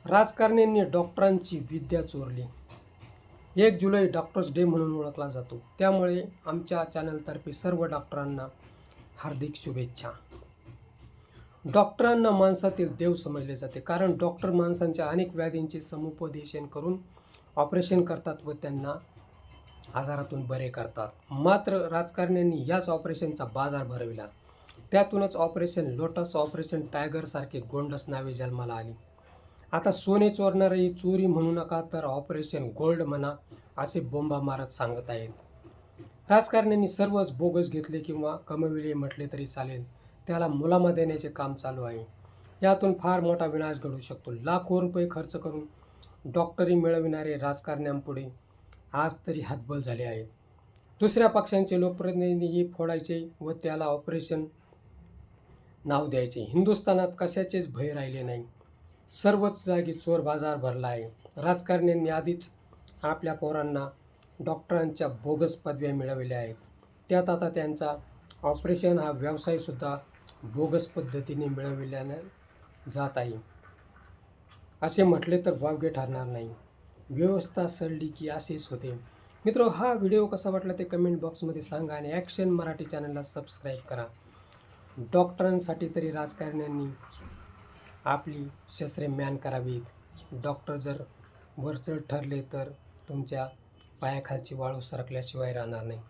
राजकारण्यांनी डॉक्टरांची विद्या चोरली. 1 जुलै doctors day म्हणून ओळखला जातो. त्यामुळे आमच्या चॅनलतर्फे सर्व डॉक्टरांना हार्दिक शुभेच्छा. डॉक्टरांना माणसातील देव समजले जाते, कारण डॉक्टर माणसांच्या अनेक व्याधींचे समुपदेशन करून ऑपरेशन करतात व त्यांना आजारातून बरे करतात. मात्र राजकारण्यांनी याच ऑपरेशनचा बाजार भरविला. त्यातूनच ऑपरेशन लोटस, ऑपरेशन टायगर सारखे गोंडस नावे जन्माला आली. आता सोने चोरणारी चोरी म्हणू नका, तर ऑपरेशन गोल्ड म्हणा, असे बोंबा मारत सांगत आहेत. राजकारण्यांनी सर्वच बोगस घेतले किंवा कमविले म्हटले तरी चालेल. त्याला मुलामा देण्याचे काम चालू आहे. यातून फार मोठा विनाश घडू शकतो. लाखो रुपये खर्च करून डॉक्टरी मिळविणारे राजकारण्यांपुढे आज तरी हतबल झाले आहेत. दुसऱ्या पक्षांचे लोकप्रतिनिधी फोडायचे व त्याला ऑपरेशन नाव द्यायचे. हिंदुस्थानात कशाचेच भय राहिले नाही. सर्वच जागी चोर बाजार भरला आहे. राजकारण्यांनी आधीच आपल्या पोरांना डॉक्टरांच्या बोगस पदव्या मिळवल्या आहेत. त्यात आता त्यांचा ऑपरेशन हा व्यवसायसुद्धा बोगस पद्धतीने मिळविल्याने जात आहे. असे म्हटले तर वावगे ठरणार नाही. व्यवस्था सडली की असेच होते. मित्र, हा व्हिडिओ कसा वाटला ते कमेंट बॉक्समध्ये सांगा आणि ॲक्शन मराठी चॅनलला सबस्क्राईब करा. डॉक्टरांसाठी तरी राजकारण्यांनी आपली शस्त्रे म्यान करावीत. डॉक्टर जर वरचढ ठरले तर तुमच्या पायाखालची वाळू सरकल्याशिवाय राहणार नाही.